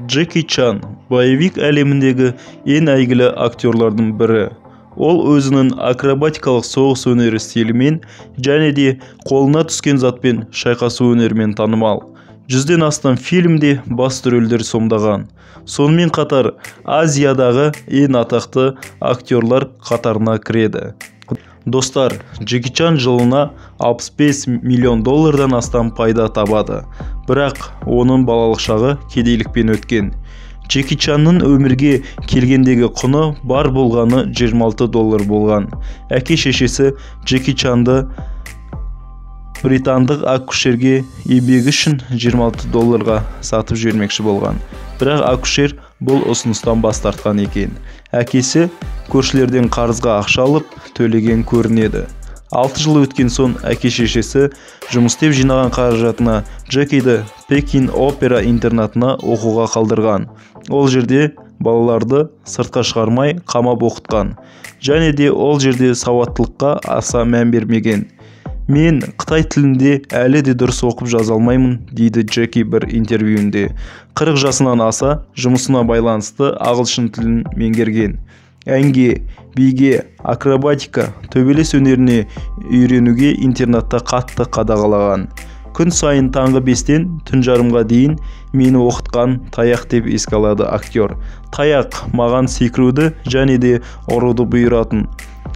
Джеки Чан боевик әлеміндегі ең әйгілі актерлардың бірі. Ол өзінің акробатикалық соғыс өнері стилімен және де қолына түскен затпен шайқасу өнерімен танымал. 100-ден астам фильмде басты рөлдер сомдаған. Сонымен қатар Азиядағы ең атақты актерлар қатарына кіреді. Достар, Джеки Чан жылына $65 миллион астам пайда табады. Бірақ оның балалық шағы кедейлікпен өткен. Джеки Чанның өмірге келгендегі құны бар болғаны $26 болған. Әке-шешесі Джеки Чанды британдық акушерге еңбегі үшін $26 сатып жібермекші болған. Бірақ акушер бұл ұсыныстан бас тартқан екен. Әкесі көршілерден қарызға ақша алып төлеген көрінеді. 6 жыл өткен соң әке-шешесі жұмыс істеп жинаған қаражатына Джекиді Пекин опера интернатына оқуға қалдырған. Ол жерде балаларды сыртқа шығармай қамап оқытқан. Және де ол жерде сауаттылыққа аса мән бермеген. Мен Қытай тілінде әлі де дұрыс оқып жаза алмаймын, дейді Джеки бір интервьюінде. 40 жасынан аса жұмысына байланысты ағылшын тілін меңгерген. Әнге, биге, акробатика, төбелес өнеріне үйренуге интернатта қатты қадағалаған. Күн сайын таңғы 5-тен түн жарымға дейін мені оқытқан таяқ деп еске алады актер. Таяқ маған секіруді және де ұруды бұйыратын.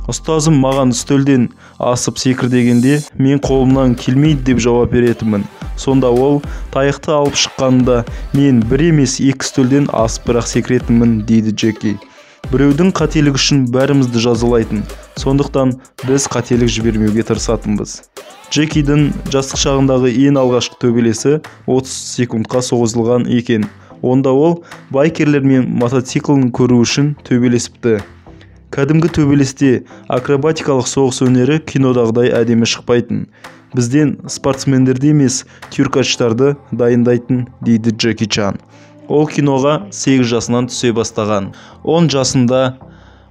Ұстазым маған үстелден асып секір дегенде, мен қолымнан келмейді деп жауап беретінмін. Сонда ол таяқты алып шыққанда мен бір емес 2 үстелден асып бірақ секіретінмін, дейді Джеки. Біреудің қателік үшін бәрімізді жазалайтын. Сондықтан біз қателік жібермеуге тырысатынбыз. Джекидің жастық шағындағы ең алғашқы төбелесі 30 секундқа созылған екен. Онда ол байкерлер мен мотоциклін көру үшін төбелесіпті. Кәдімгі төбелесте акробатикалық соғыс өнері кинодағыдай әдемі шықпайтын. Бізден спортсмендерді емес, тюркачтарды дайындайтын, дейді Джеки Чан. Ол киноға 8 жасынан түсе бастаған. 10 жасында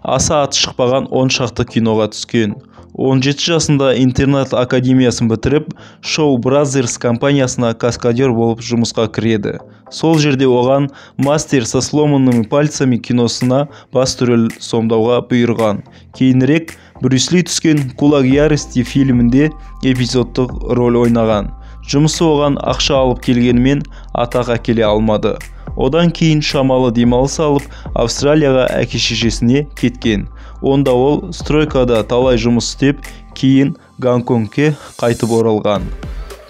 аса аты шықпаған 10 шақты киноға түскен. 17 жасында интернат академиясын бітіріп, Show Brothers компаниясына каскадер болып жұмысқа кіреді. Сол жерде оған «Мастер со сломанными пальцами» киносына басты рөл сомдауға бұйырған. Кейінірек Брюс Ли түскен «Кулак ярости» фильмінде эпизодтық рөл ойнаған. Жұмысы оған ақша алып келгенімен атақ әкеле алмады. Одан кейін шамалы демалыс алып, Австралияға әке-шешесіне кеткен. Онда ол стройкада талай жұмыс істеп, кейін Гонконгке қайтып оралған.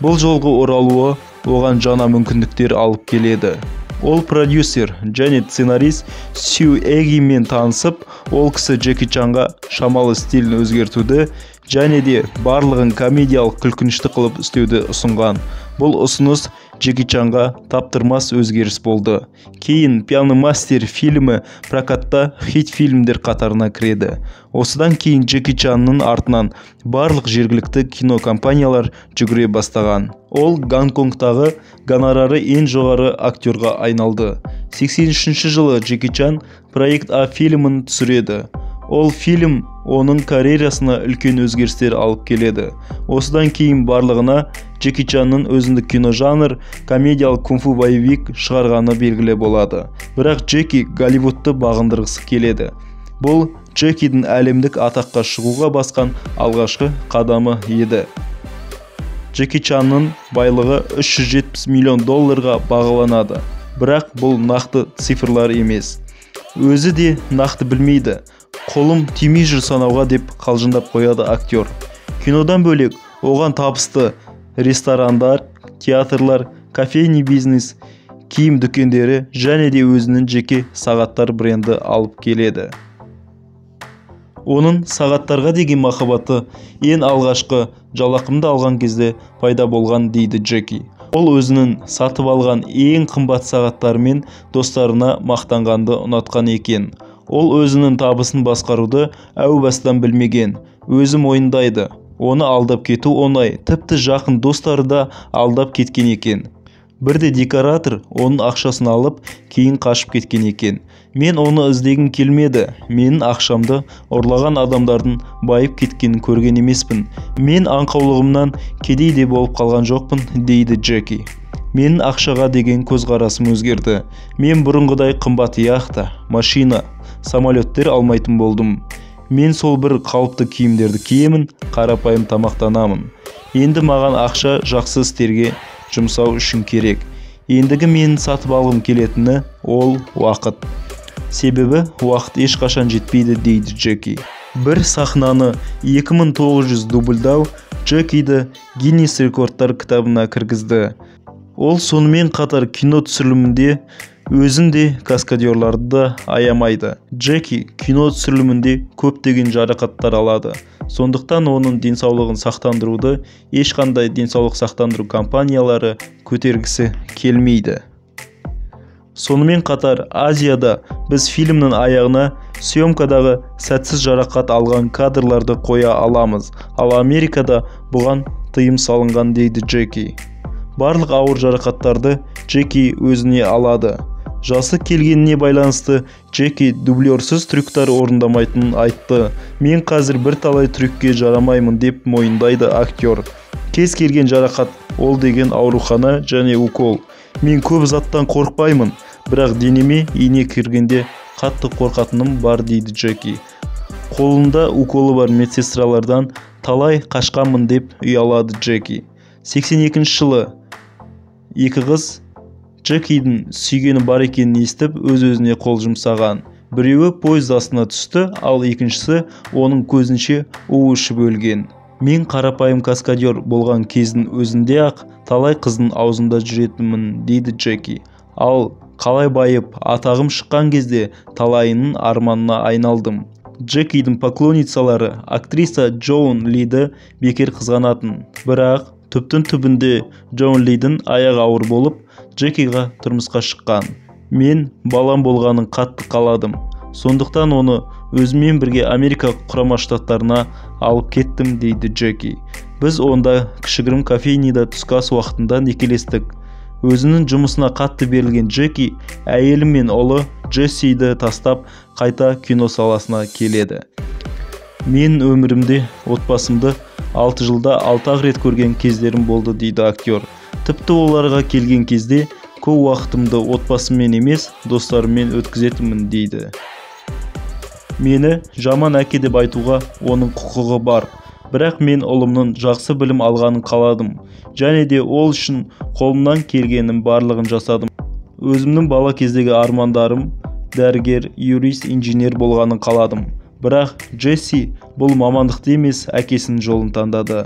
Бұл жолғы оралуы оған жаңа мүмкіндіктер алып келеді. Ол продюсер және сценарист Сью Эгимен танысып, ол кісі Джеки Чанға шамалы стилін өзгертуді және де барлығын комедиялық күлкінішті қылып істеуді ұсынған. Бұл ұсыныс Джеки Чанға таптырмас өзгеріс болды. Кейін «Пьяный мастер» фильмі прокатта хит фильмдер қатарына кіреді. Осыдан кейін Джеки Чанның артынан барлық жергілікті кинокомпаниялар жүгіре бастаған. Ол Гонконгтағы гонорары ең жоғары актерға айналды. 83 жылы Джеки Чан «Проект А» фильмін түсіреді. Ол фильм оның карьерасына үлкен өзгерістер алып келеді. Осыдан кейін барлығына Джеки Чанның өзіндік киножанр комедиялық кунг-фу боевик шығарғаны белгілі болады. Бірақ Джеки Голливудты бағындырғысы келеді. Бұл Джекидің әлемдік атаққа шығуға басқан алғашқы қадамы еді. Джеки Чанның байлығы $370 миллион бағаланады. Бірақ бұл нақты цифрлар емес. Өзі де нақты білмейді. Қолым тимей жүр санауға деп қалжыңдап қояды актер. Кинодан бөлек оған табысты ресторандар, театрлар, кофейни бизнес, киім дүкендері және де өзінің жеке сағаттар бренді алып келеді. Оның сағаттарға деген махаббаты ең алғашқы жалақымды алған кезде пайда болған, дейді Джеки. Ол өзінің сатып алған ең қымбат сағаттарымен достарына мақтанғанды ұнатқан екен. Ол өзінің табысын басқаруды әу бастан білмеген. Өзі мойындайды. Оны алдап кету оңай, тіпті жақын достары да алдап кеткен екен. Бірде декоратор оның ақшасын алып, кейін қашып кеткен екен. Мен оны іздегім келмеді. Менің ақшамды ұрлаған адамдардың байып кеткенін көрген емеспін. Мен аңқаулығымнан кедей де болып қалған жоқпын, дейді Джеки. Менің ақшаға деген көзқарасым өзгерді. Мен бұрынғыдай қымбат яхта, машина, самолеттер алмайтын болдым. Мен сол бір қалыпты киімдерді киемін, қарапайым тамақтанамын. Енді маған ақша жақсы істерге жұмсау үшін керек. Ендігі менің сатып алғым келетіні ол уақыт. Себебі уақыт ешқашан жетпейді, дейді Джеки. Бір сахнаны 2900 дубльдау Джекиді Гиннес рекордтар кітабына кіргізді. Ол сонымен қатар кино түсірілімінде өзін де каскадерларды да аямайды. Джеки кино түсірілімінде көптеген жарақаттар алады. Сондықтан оның денсаулығын сақтандыруды ешқандай денсаулық сақтандыру компаниялары көтергісі келмейді. Сонымен қатар Азияда біз фильмнің аяғына съемкадағы сәтсіз жарақат алған кадрларды қоя аламыз, ал Америкада бұған тыйым салынған, дейді Джеки. Барлық ауыр жарақаттарды Джеки өзіне алады. Жасы келгеніне байланысты Джеки дублерсіз трюктар орындамайтынын айтты. Мен қазір бірталай трюкке жарамаймын деп мойындайды актер. Кез келген жарақат ол деген аурухана және укол. Мен көп заттан қорықпаймын, бірақ денеме ине кіргенде қатты қорқатыным бар, дейді Джеки. Қолында уколы бар медсестралардан талай қашқанмын деп ұялады Джеки. 82 жылы екі қыз Джекидің сүйгені бар екенін естіп өз-өзіне қол жұмсаған. Біреуі поезд астына түсті, ал екіншісі оның көзінше у ішіп өлген. Мен қарапайым каскадер болған кездің өзінде ақ талай қыздың аузында жүретінмін, дейді Джеки. Ал қалай байып атағым шыққан кезде талайының арманына айналдым. Джекидің поклонницалары актриса Джоун Лиді бекер қызғанатын. Бірақ түптің түбінде Джоун Лидің аяғы ауыр болып, Джекиға тұрмысқа шыққан. Мен балам болғанын қатты қаладым. Сондықтан оны өзімен бірге Америка құрама штаттарына алып кеттім, дейді Джеки. Біз онда кішігірім кофейняда түскі ас уақытында некелестік. Өзінің жұмысына қатты берілген Джеки әйелі мен ұлы Джессиді тастап қайта кино саласына келеді. Мен өмірімде отбасымды 6 жылда 6 рет көрген кездерім болды, дейді актер. Тіпті оларға келген кезде көп уақытымды отбасыммен емес, достарыммен өткізетінмін, дейді. Мені жаман әке деп айтуға оның құқығы бар. Бірақ мен ұлымның жақсы білім алғанын қаладым. Және де ол үшін қолымнан келгенім барлығын жасадым. Өзімнің бала кездегі армандарым дәрігер, юрист, инженер болғанын қаладым. Бірақ Джесси бұл мамандықты емес, әкесінің жолын таңдады.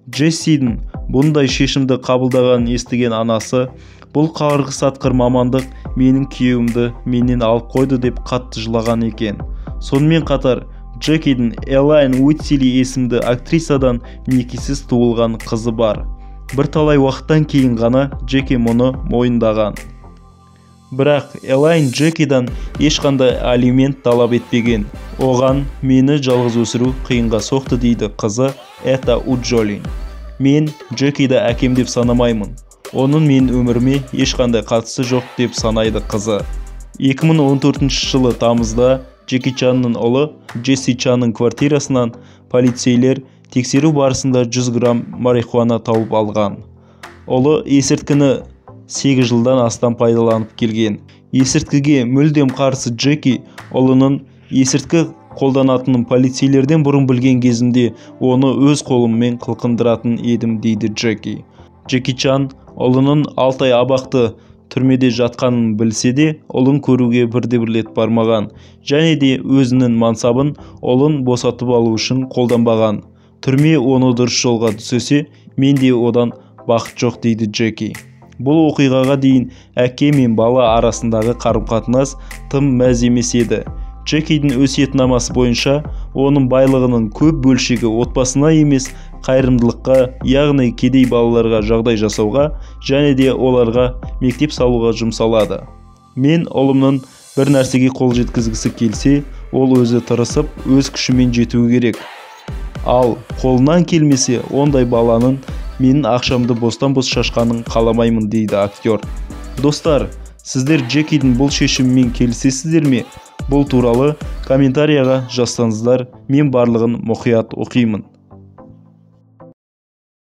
Джессидің бұндай шешімді қабылдағанын естіген анасы, бұл қарғыс атқыр мамандық менің күйеуімді менен алып қойды деп қатты жылаған екен. Сонымен қатар Джекидің Элайн Уитсили есімді актрисадан некесіз туылған қызы бар. Бірталай уақыттан кейін ғана Джеки мұны мойындаған. Бірақ Элайн Джекидан ешқандай алимент талап етпеген. Оған мені жалғыз өсіру қиынға соқты, дейді қызы Эта Уджолин. Мен Джекиді әкем деп санамаймын. Оның мен өміріме ешқандай қатысы жоқ деп санайды қызы. 2014 жылы тамызда Джеки Чанның ұлы Джесси Чанның квартирасынан полицейлер тексеру барысында 100 грамм марихуана тауып алған. Ұлы есірткіні 8 жылдан астам пайдаланып келген. Есірткіге мүлдем қарсы Джеки ұлының есірткі қолданатынын полицейлерден бұрын білген кезімде оны өз қолыммен қылқындыратын едім, дейді Джеки. Джеки Чан ұлының 6 ай абақты түрмеде жатқанын білсе де, ұлын көруге бірде-бір рет бармаған, және де өзінің мансабын ұлын босатып алу үшін қолданбаған. Түрме оны дұрыс жолға түсірсе, менде одан бақыт жоқ, дейді Джеки. Бұл оқиғаға дейін әке мен бала арасындағы қарым-қатынас тым мәз емес еді. Джекидің өсиетнамасы бойынша оның байлығының көп бөлшегі отбасына емес, қайырымдылыққа, яғни кедей балаларға жағдай жасауға және де оларға мектеп салуға жұмсалады. Мен ұлымның бір нәрсеге қол жеткізгісі келсе, ол өзі тырысып, өз күшімен жетуі керек. Ал қолынан келмесе, ондай баланың менің ақшамды бостан-бос шашқанын қаламаймын, дейді актер. Достар, сіздер Джекидің бұл шешімімен келісесіздер ме? Бұл туралы комментарияға жазсаңыздар, мен барлығын мұқият оқимын.